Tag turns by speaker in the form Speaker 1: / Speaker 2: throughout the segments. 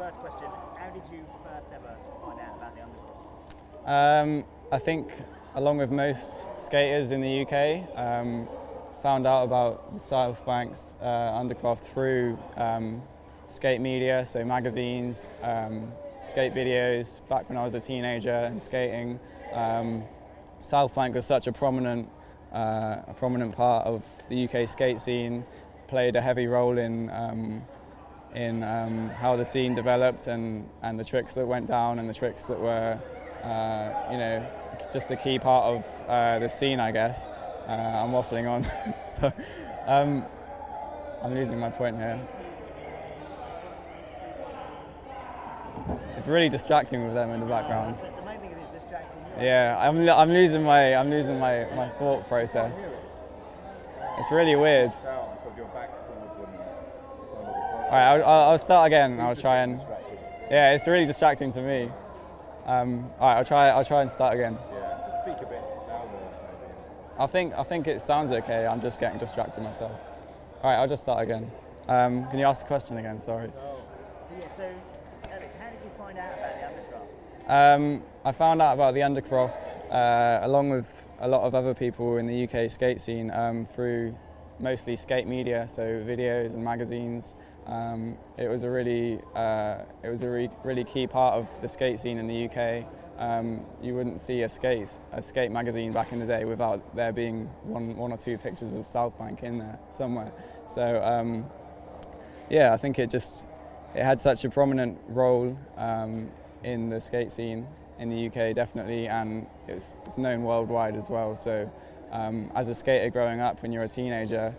Speaker 1: first question, how did you first ever find out about the undercroft?
Speaker 2: I think, along with most skaters in the UK, found out about the South Bank's undercroft through skate media, so magazines, skate videos. Back when I was a teenager and skating, South Bank was such a prominent part of the UK skate scene. Played a heavy role in how the scene developed and the tricks that went down and the tricks that were, just a key part of the scene, I guess. I'm waffling on, so I'm losing my point here. It's really distracting with them in the background.
Speaker 1: The main thing is it's distracting you.
Speaker 2: Yeah, I'm losing my thought process. It's really weird. All right, I'll start again. I'll try and. Yeah, it's really distracting to me. All right, I'll try and start again.
Speaker 3: Yeah, just speak a bit louder, maybe.
Speaker 2: I think it sounds okay. I'm just getting distracted myself. All right, I'll just start again. Can you ask the question again? Sorry.
Speaker 1: So Elis, how did you find out about the undercroft?
Speaker 2: I found out about the undercroft along with a lot of other people in the UK skate scene through mostly skate media, so videos and magazines. It was a really key part of the skate scene in the UK. You wouldn't see a skate magazine back in the day without there being one or two pictures of South Bank in there somewhere. So yeah, I think it had such a prominent role in the skate scene in the UK, definitely, and it's known worldwide as well. So as a skater growing up, when you're a teenager,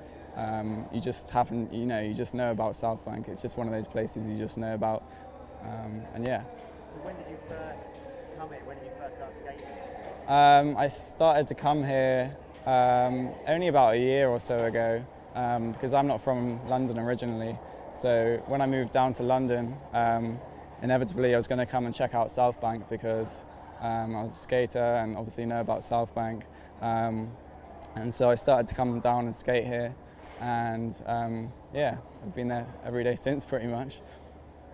Speaker 2: you just know about South Bank. It's just one of those places you just know about, and yeah.
Speaker 1: So when did you first come here? When did you first start skating?
Speaker 2: I started to come here only about a year or so ago, because I'm not from London originally. So when I moved down to London, inevitably I was going to come and check out South Bank because I was a skater and obviously know about South Bank. And so I started to come down and skate here, and yeah, I've been there every day since, pretty much.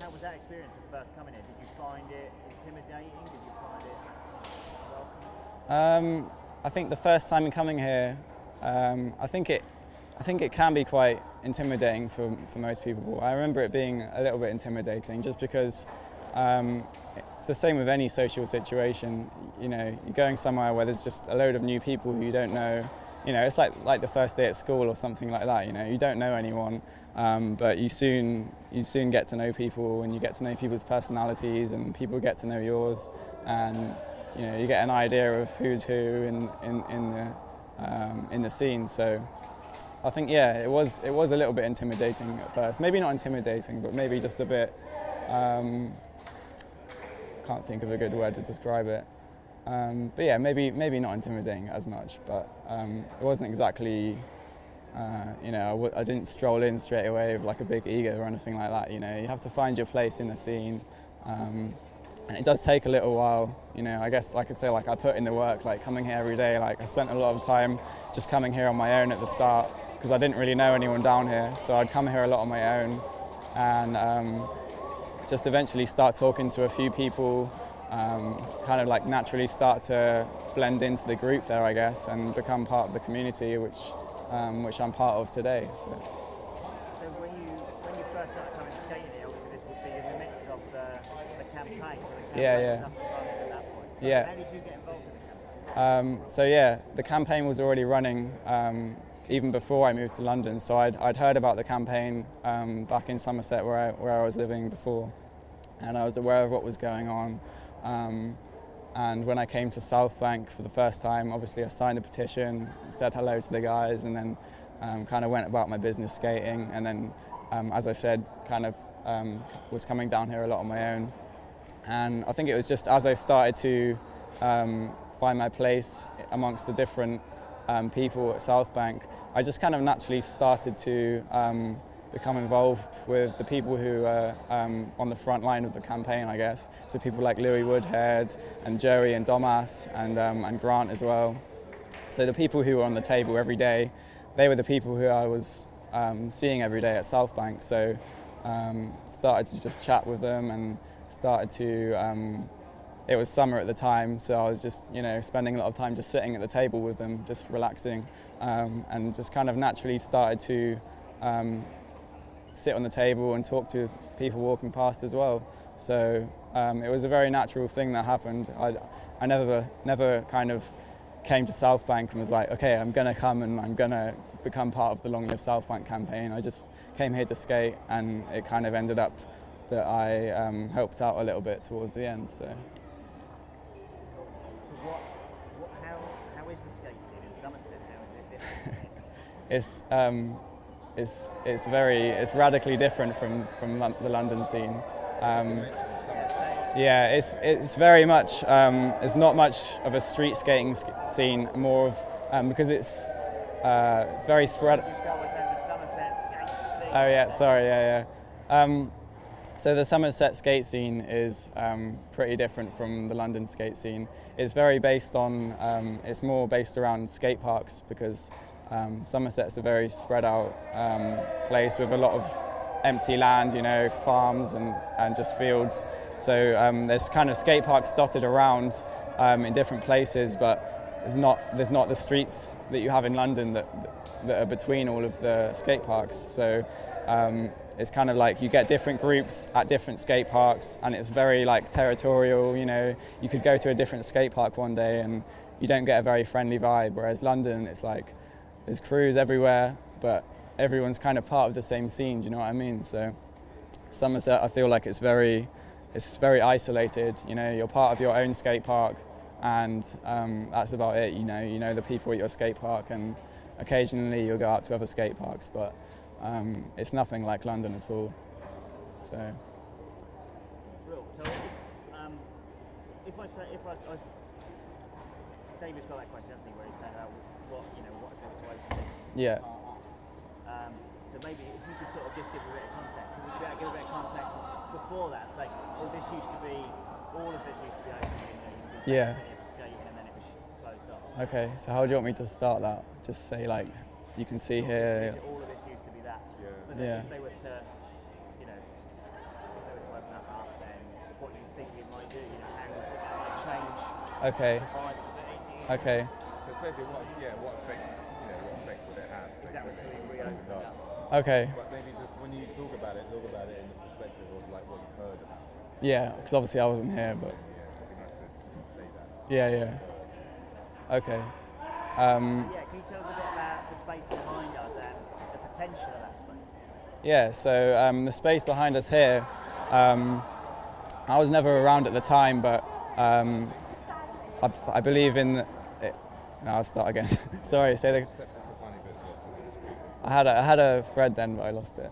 Speaker 1: How was that experience of first coming here? Did you find it intimidating? Did you find it welcome?
Speaker 2: I think the first time coming here, I think it can be quite intimidating for most people. I remember it being a little bit intimidating, just because it's the same with any social situation. You know, you're going somewhere where there's just a load of new people who you don't know. You know, it's like the first day at school or something like that. You know, you don't know anyone, but you soon get to know people, and you get to know people's personalities, and people get to know yours, and you know, you get an idea of who's who in the scene. So I think, yeah, it was a little bit intimidating at first. Maybe not intimidating, but maybe just a bit. Can't think of a good word to describe it. But yeah, maybe not intimidating as much, but it wasn't exactly, I didn't stroll in straight away with like a big ego or anything like that. You know, you have to find your place in the scene, and it does take a little while. You know, I guess, like I say, like I put in the work, like coming here every day. Like I spent a lot of time just coming here on my own at the start because I didn't really know anyone down here. So I'd come here a lot on my own, and just eventually start talking to a few people. Kind of like naturally start to blend into the group there, I guess, and become part of the community, which I'm part of today. So
Speaker 1: when you first started coming to skating here, obviously this would be in the midst of the campaign. So the campaign was up and running at that point.
Speaker 2: Yeah.
Speaker 1: How did you get involved in the campaign?
Speaker 2: So yeah, the campaign was already running even before I moved to London. So I'd heard about the campaign back in Somerset, where I was living before, and I was aware of what was going on. And when I came to South Bank for the first time, obviously I signed a petition, said hello to the guys, and then kind of went about my business skating. And then, as I said, kind of was coming down here a lot on my own. And I think it was just as I started to find my place amongst the different people at South Bank, I just kind of naturally started to become involved with the people who are on the front line of the campaign, I guess. So people like Louis Woodhead and Joey and Domas and Grant as well. So the people who were on the table every day, they were the people who I was seeing every day at South Bank. So started to just chat with them and started to, it was summer at the time, so I was just, spending a lot of time just sitting at the table with them, just relaxing, and just kind of naturally started to sit on the table and talk to people walking past as well. So it was a very natural thing that happened. I never kind of came to South Bank and was like, okay, I'm going to come and I'm going to become part of the Long Live South Bank campaign. I just came here to skate, and it kind of ended up that I helped out a little bit towards the end. So
Speaker 1: how is the skate scene in Somerset? How is it different?
Speaker 2: It's radically different from the London scene. Yeah, it's very much, it's not much of a street skating scene, more of, because it's very spread. Oh yeah, sorry, yeah. So the Somerset skate scene is pretty different from the London skate scene. It's very based on, it's more based around skate parks, because Somerset's a very spread out place with a lot of empty land, farms and just fields. So there's kind of skate parks dotted around in different places, but there's not the streets that you have in London that are between all of the skate parks. So it's kind of like you get different groups at different skate parks, and it's very like territorial. You could go to a different skate park one day and you don't get a very friendly vibe, whereas London, it's like there's crews everywhere, but everyone's kind of part of the same scene, do you know what I mean? So Somerset, I feel like it's very isolated. You're part of your own skate park, and that's about it. You know the people at your skate park, and occasionally you'll go out to other skate parks, but it's nothing like London at all. So.
Speaker 1: So if David's got that question, hasn't he, where he's saying about what if they were to open this.
Speaker 2: Yeah.
Speaker 1: So maybe if you could sort of just give a bit of context, can we give a bit of context before that? Say, all of this used to be open,
Speaker 2: yeah.
Speaker 1: For skating, and then it was closed off.
Speaker 2: Okay, so how do you want me to start that? Just say like, you can see here.
Speaker 1: All of this used to be that.
Speaker 3: Yeah.
Speaker 1: But then if they were to, open that up, then what do you think it might do? How do you think that might change?
Speaker 2: Okay. Okay.
Speaker 3: So basically, what effect would it have?
Speaker 1: If that was to be reopened up.
Speaker 2: Okay.
Speaker 3: But maybe just when you talk about it in the perspective of like what you've heard about.
Speaker 2: Yeah, because obviously I wasn't here, but.
Speaker 3: Yeah, so it'd be nice to say that.
Speaker 2: Yeah. Okay.
Speaker 1: Can you tell us a bit about the space behind us and the potential of that space?
Speaker 2: Yeah, so the space behind us here, I was never around at the time, but I believe in. No, I'll start again. Sorry, say the. I had a thread then, but I lost it.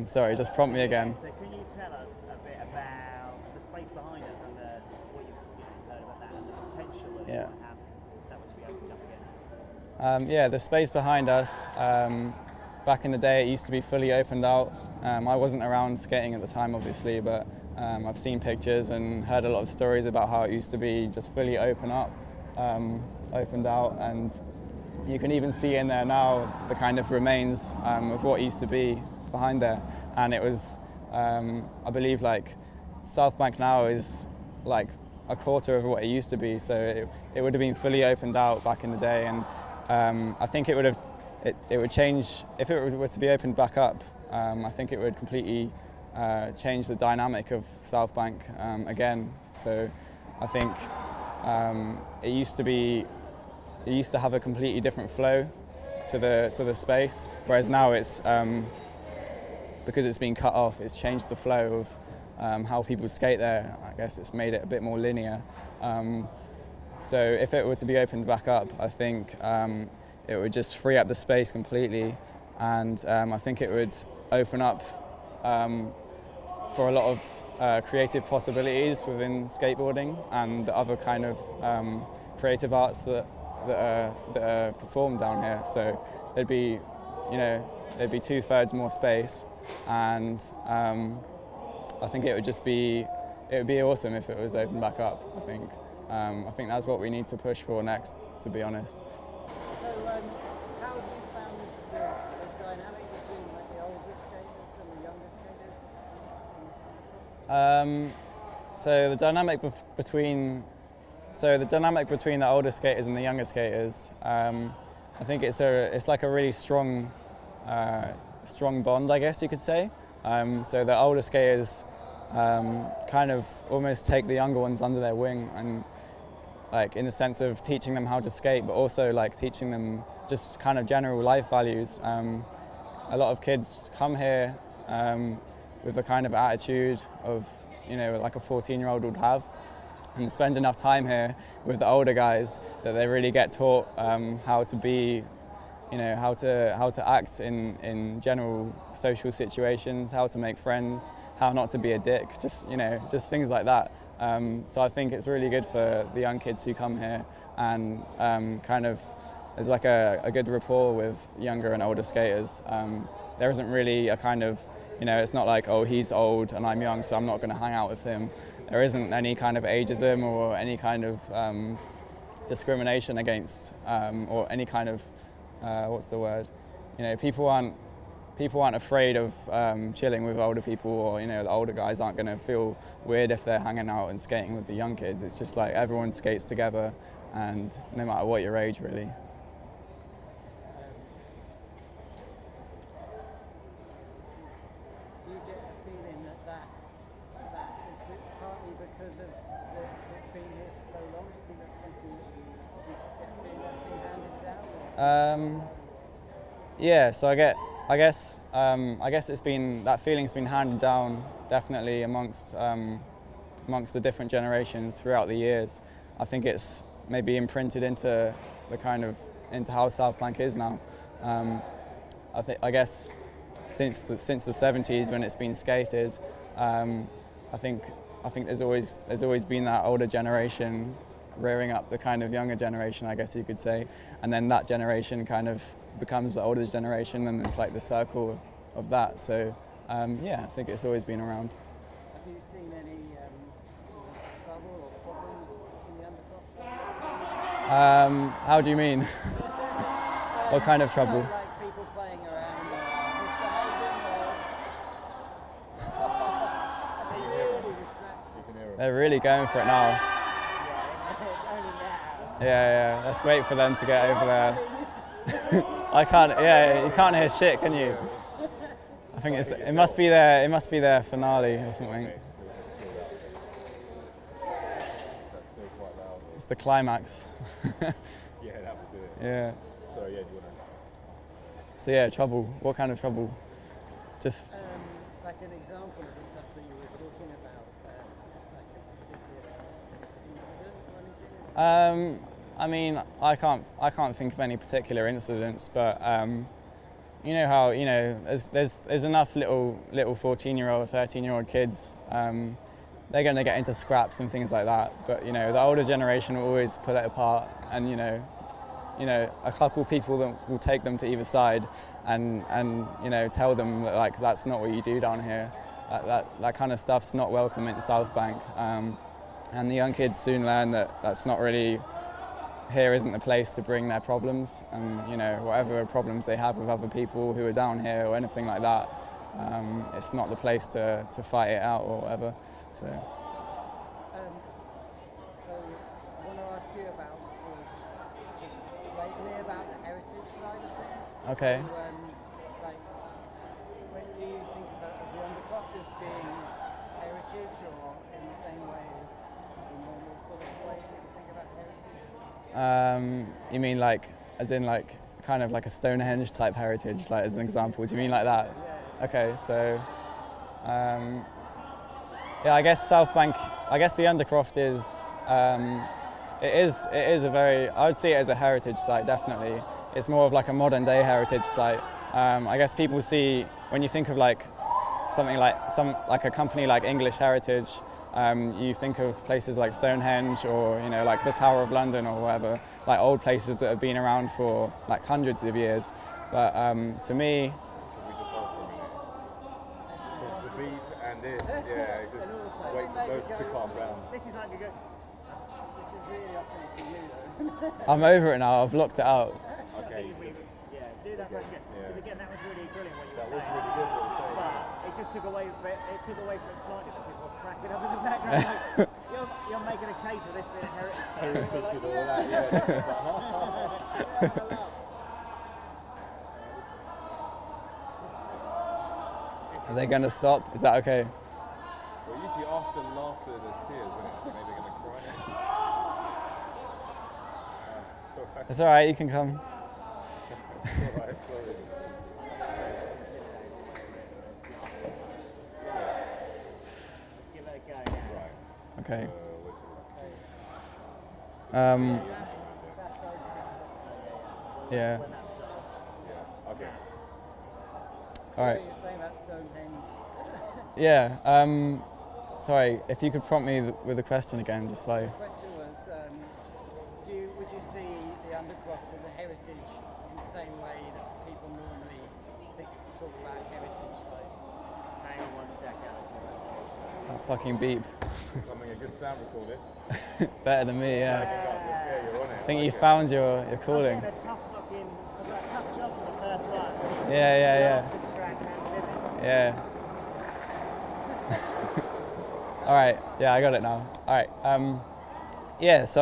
Speaker 2: Sorry, just prompt me again.
Speaker 1: So can you tell us a bit about the space behind us and what you've heard about that and the potential that it might have if that were to be opened up again?
Speaker 2: Yeah, the space behind us, back in the day it used to be fully opened out. I wasn't around skating at the time obviously, but I've seen pictures and heard a lot of stories about how it used to be just fully opened out, and you can even see in there now the kind of remains of what used to be behind there. And it was, I believe, like South Bank now is like a quarter of what it used to be, so it would have been fully opened out back in the day, and I think it would change if it were to be opened back up. I think it would completely change the dynamic of South Bank again. So I think it used to have a completely different flow to the space, whereas now it's because it's been cut off, it's changed the flow of how people skate there. I guess it's made it a bit more linear. So if it were to be opened back up, I think it would just free up the space completely, and I think it would open up for a lot of creative possibilities within skateboarding and the other kind of creative arts that are performed down here. So there'd be 2/3 more space, and I think it would be awesome if it was opened back up. I think that's what we need to push for next, to be honest.
Speaker 4: So how have you found the dynamic between like the older skaters and the younger skaters?
Speaker 2: So the dynamic between the older skaters and the younger skaters, I think it's like a really strong bond, I guess you could say. So the older skaters kind of almost take the younger ones under their wing, and like in the sense of teaching them how to skate, but also like teaching them just kind of general life values. A lot of kids come here with a kind of attitude of, like a 14-year-old would have, and spend enough time here with the older guys that they really get taught how to be, how to act in general social situations, how to make friends, how not to be a dick, just things like that. So I think it's really good for the young kids who come here, and kind of there's like a good rapport with younger and older skaters. There isn't really a kind of, it's not like, oh, he's old and I'm young, so I'm not going to hang out with him. There isn't any kind of ageism or any kind of discrimination against, or any kind of, what's the word? People aren't afraid of chilling with older people, or the older guys aren't going to feel weird if they're hanging out and skating with the young kids. It's just like everyone skates together, and no matter what your age, really.
Speaker 4: Do you get a feeling that is partly because of it's been here for so long? Do you think that's something do you get a feeling that's been handed down?
Speaker 2: Yeah, so I guess it's been, that feeling's been handed down definitely amongst the different generations throughout the years. I think it's maybe imprinted into how South Bank is now. I guess since the 70s when it's been skated, I think there's always been that older generation rearing up the kind of younger generation, I guess you could say, and then that generation kind of becomes the older generation, and it's like the circle of that. So yeah, I think it's always been around.
Speaker 4: Have you seen any sort of trouble or problems in the undercroft?
Speaker 2: How do you mean? What kind of trouble?
Speaker 4: Like people playing around, misbehaving, or that's really distracting.
Speaker 2: They're really going for it now. Yeah, let's wait for them to get over there. You can't hear shit, can you? I think it must be their finale or something. It's the climax.
Speaker 3: Yeah, that was it.
Speaker 2: Yeah.
Speaker 3: So yeah, do you want to?
Speaker 2: So yeah, trouble. What kind of trouble? Just
Speaker 4: like an example of the stuff that you were talking about, like a particular incident or anything?
Speaker 2: I mean, I can't think of any particular incidents, but you know how there's enough little 14-year-old, 13-year-old kids. They're going to get into scraps and things like that. But the older generation will always pull it apart, and a couple people that will take them to either side, and tell them that, like, that's not what you do down here. That kind of stuff's not welcome in South Bank. And the young kids soon learn that that's not really, here isn't the place to bring their problems, and whatever problems they have with other people who are down here or anything like that, it's not the place to fight it out or whatever. So
Speaker 4: I want to ask you about sort of just lately about the heritage side of things.
Speaker 2: Okay.
Speaker 4: So, like, when do you think about the undercroft as being heritage, or in the same way as the normal sort of way that you think about heritage?
Speaker 2: You mean like, as in like, kind of like a Stonehenge type heritage, like as an example? Do you mean like that?
Speaker 4: Yeah.
Speaker 2: Okay, so yeah, I guess South Bank, I guess the Undercroft is, it is a very, I would see it as a heritage site, definitely. It's more of like a modern day heritage site. I guess people see, when you think of like something like a company like English Heritage, you think of places like Stonehenge, or like the Tower of London or whatever, like old places that have been around for like hundreds of years. But to me,
Speaker 3: The beat and this, yeah, just wait for both to calm down.
Speaker 1: This is like a good.
Speaker 4: This is really often for you, though.
Speaker 2: I'm over it now. I've blocked it out.
Speaker 3: Okay.
Speaker 1: Yeah, do that first again. Because again, that was really brilliant what you were
Speaker 3: That was
Speaker 1: saying.
Speaker 3: really good what you were saying.
Speaker 1: But it just took away from it slightly that people were cracking up in the background. Like, you're making a case for this being a heritage.
Speaker 3: Heritage and all that, yeah.
Speaker 2: Are they going to stop? Is that okay?
Speaker 3: Well, usually after laughter there's tears, isn't it? So maybe they're going to cry.
Speaker 2: It's all right, you can come.
Speaker 3: It's all right, sorry.
Speaker 1: Let's give it a go now.
Speaker 3: Right.
Speaker 2: Okay. Yeah.
Speaker 3: Yeah. Okay.
Speaker 2: All right.
Speaker 4: So you're saying about Stonehenge.
Speaker 2: Yeah. Sorry, if you could prompt me with a question again, just so.
Speaker 4: The question was, would you see the Undercroft as a heritage in the same way that people normally talk about heritage sites?
Speaker 1: Hang on 1 second.
Speaker 2: That fucking beep.
Speaker 3: Something a good sound recall this.
Speaker 2: Better than me, yeah.
Speaker 3: Yeah, you're on it.
Speaker 2: I think you found your calling.
Speaker 1: I've got a tough job for the first one.
Speaker 2: Yeah.
Speaker 1: Off the track and living.
Speaker 2: Yeah. All right. Yeah, I got it now. All right. Yeah. So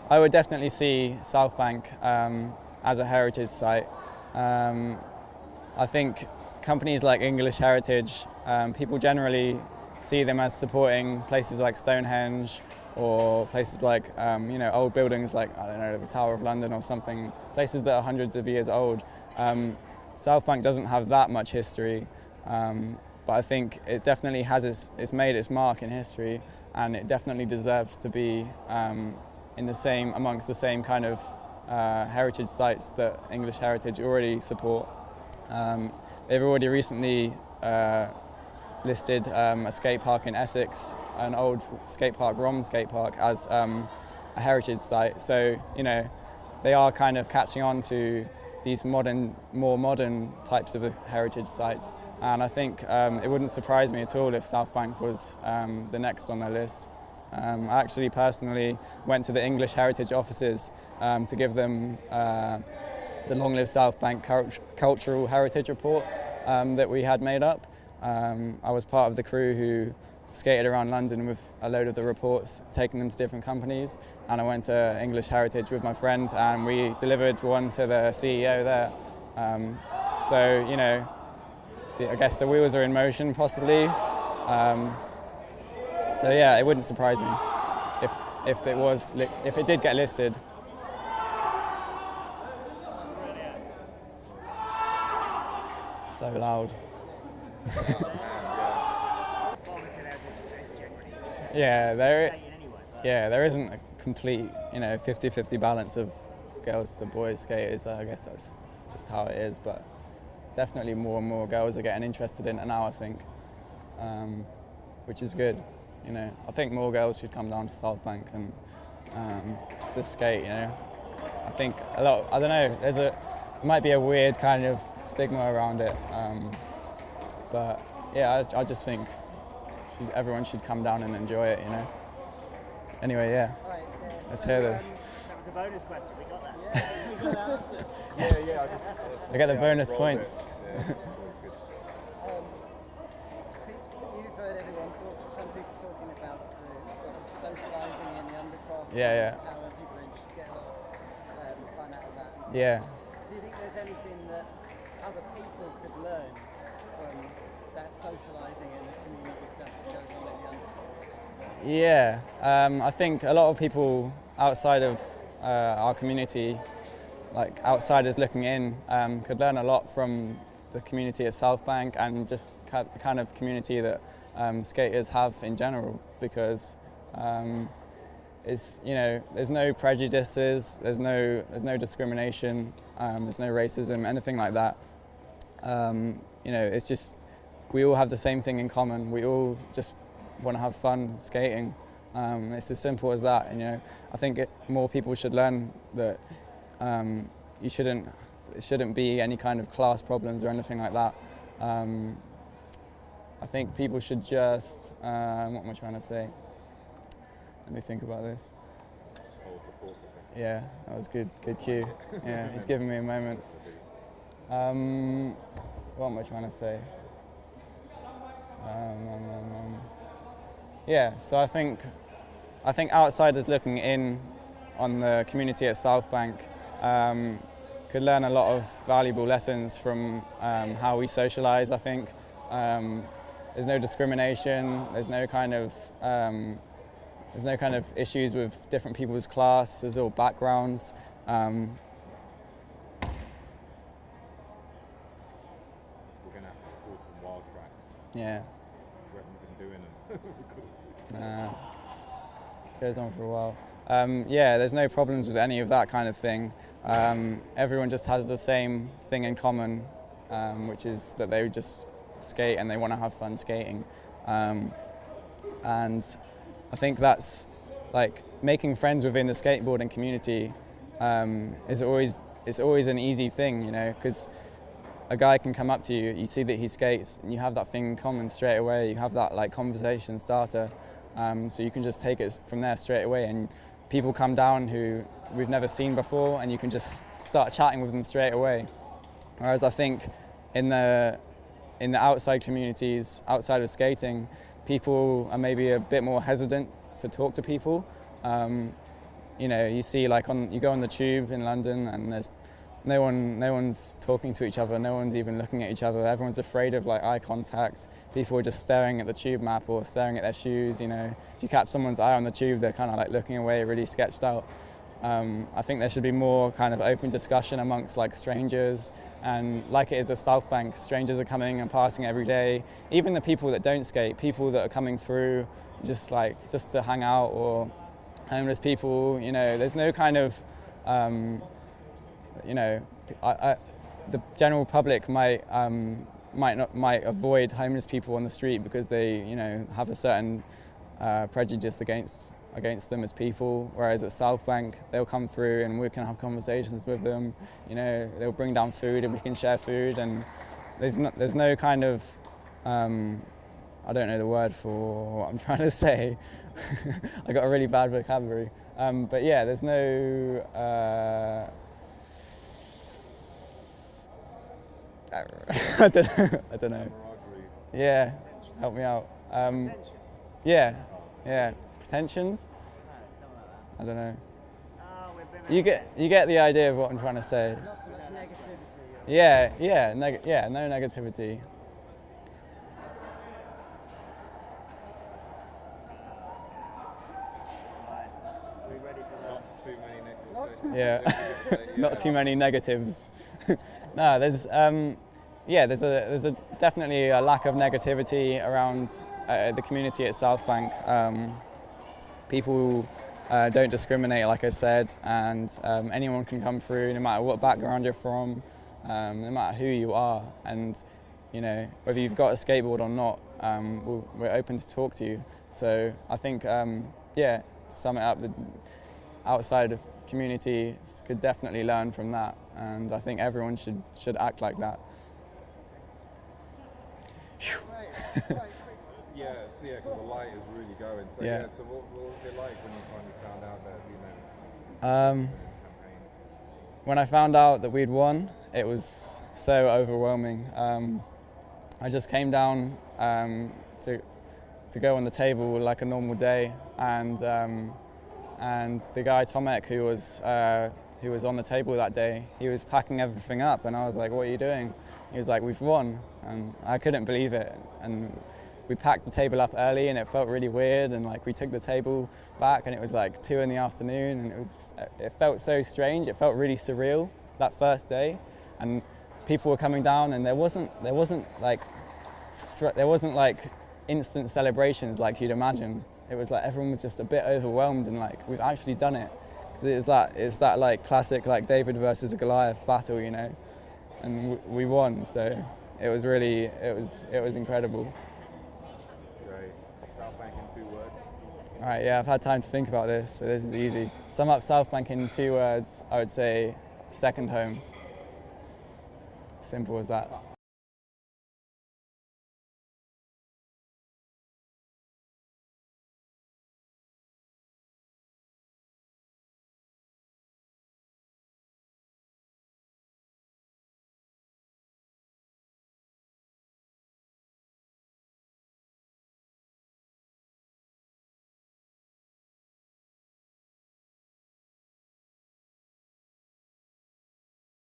Speaker 2: I would definitely see South Bank as a heritage site. I think companies like English Heritage, people generally see them as supporting places like Stonehenge or places like old buildings like, I don't know, the Tower of London or something, places that are hundreds of years old. South Bank doesn't have that much history, but I think it definitely has it's made its mark in history, and it definitely deserves to be amongst the same kind of heritage sites that English Heritage already support. They've already recently listed a skate park in Essex, an old skate park, Rom skate park, as a heritage site. So, they are kind of catching on to these more modern types of heritage sites. And I think it wouldn't surprise me at all if South Bank was the next on their list. I actually personally went to the English Heritage offices to give them the Long Live South Bank Cultural Heritage Report that we had made up. I was part of the crew who skated around London with a load of the reports, taking them to different companies, and I went to English Heritage with my friend and we delivered one to the CEO there. So, I guess the wheels are in motion possibly. So yeah, it wouldn't surprise me if it did get listed. So loud. Yeah, there isn't a complete, 50-50 balance of girls to boys skaters. I guess that's just how it is, but definitely more and more girls are getting interested in it now, I think, which is good. I think more girls should come down to South Bank and to skate. I think a lot. I don't know. There might be a weird kind of stigma around it, but yeah, I just think everyone should come down and enjoy it. Anyway, yeah.
Speaker 4: Right,
Speaker 2: Let's hear this.
Speaker 1: That was a bonus question. We got that.
Speaker 2: Yes. I get the bonus points.
Speaker 4: You've heard some people talking about the sort of socialising in the Undercroft.
Speaker 2: Yeah.
Speaker 4: How people get a lot of fun out of that. And stuff.
Speaker 2: Yeah.
Speaker 4: Do you think there's anything that other people could learn from that socialising and the community stuff that goes on in the Undercroft?
Speaker 2: Yeah, I think a lot of people outside of our community, like outsiders looking in, could learn a lot from the community at South Bank and just the kind of community that skaters have in general, because there's no prejudices, there's no discrimination, there's no racism, anything like that. It's just we all have the same thing in common. We all just want to have fun skating. It's as simple as that. I think more people should learn that it shouldn't be any kind of class problems or anything like that. I think people should just, what am I trying to say? Let me think about this. Yeah, that was good cue. Yeah, he's giving me a moment. What am I trying to say? Yeah, so I think outsiders looking in on the community at South Bank could learn a lot of valuable lessons from how we socialise. I think there's no discrimination. There's no kind of issues with different people's classes or backgrounds.
Speaker 3: We're going to have to record some wild tracks.
Speaker 2: Yeah.
Speaker 3: We haven't been doing them.
Speaker 2: Goes on for a while. Yeah, there's no problems with any of that kind of thing. Everyone just has the same thing in common, which is that they just skate and they want to have fun skating. And I think that's like making friends within the skateboarding community is always an easy thing, you know, because a guy can come up to you, you see that he skates, and you have that thing in common straight away. You have that like conversation starter, so you can just take it from there straight away. And people come down who we've never seen before, and you can just start chatting with them straight away. Whereas I think in the outside communities, outside of skating, people are maybe a bit more hesitant to talk to people. You know, you see like you go on the tube in London, and there's no one's talking to each other, no one's even looking at each other. Everyone's afraid of like eye contact. People are just staring at the tube map or staring at their shoes, you know. If you catch someone's eye on the tube, they're kind of like looking away, really sketched out. I think there should be more kind of open discussion amongst like strangers, and like it is at South Bank, strangers are coming and passing every day. Even the people that don't skate, people that are coming through just to hang out, or homeless people, you know, there's no kind of you know, the general public might avoid homeless people on the street because they, you know, have a certain prejudice against them as people. Whereas at South Bank, they'll come through and we can have conversations with them. You know, they'll bring down food and we can share food. And there's no kind of I don't know the word for what I'm trying to say. I got a really bad vocabulary. But yeah, there's no. I don't know. Yeah, help me out. Yeah, pretensions.
Speaker 1: No,
Speaker 2: I don't know.
Speaker 1: oh,
Speaker 2: You get the idea of what I'm trying to say.
Speaker 4: Not so much negativity.
Speaker 2: Yeah, no negativity.
Speaker 1: Right. Are we ready for
Speaker 3: Not too many negatives.
Speaker 4: Not too
Speaker 2: Yeah, not too many negatives. No, there's definitely a lack of negativity around the community at South Bank. People don't discriminate, like I said, and anyone can come through, no matter what background you're from, no matter who you are, and you know, whether you've got a skateboard or not, we're open to talk to you. So I think, yeah, to sum it up, the outside of community could definitely learn from that, and I think everyone should act like that.
Speaker 4: Right.
Speaker 3: Yeah, because the light is really going. So
Speaker 2: Yeah.
Speaker 3: so what was it like when you finally found out that, you know, campaign?
Speaker 2: When I found out that we'd won, it was so overwhelming. I just came down to go on the table like a normal day, and the guy Tomek, who was on the table that day, he was packing everything up, and I was like, "What are you doing?" He was like, "We've won," and I couldn't believe it. And we packed the table up early, and it felt really weird. And like we took the table back, and it was like 2 in the afternoon, and it felt so strange. It felt really surreal that first day, and people were coming down, and there wasn't like instant celebrations like you'd imagine. It was like everyone was just a bit overwhelmed, and like we've actually done it, because it's that like classic like David versus Goliath battle, you know, and we won. So it was really it was incredible.
Speaker 3: Great. South Bank in 2 words.
Speaker 2: All right, yeah, I've had time to think about this, so this is easy. Sum up South Bank in 2 words, I would say second home. Simple as that.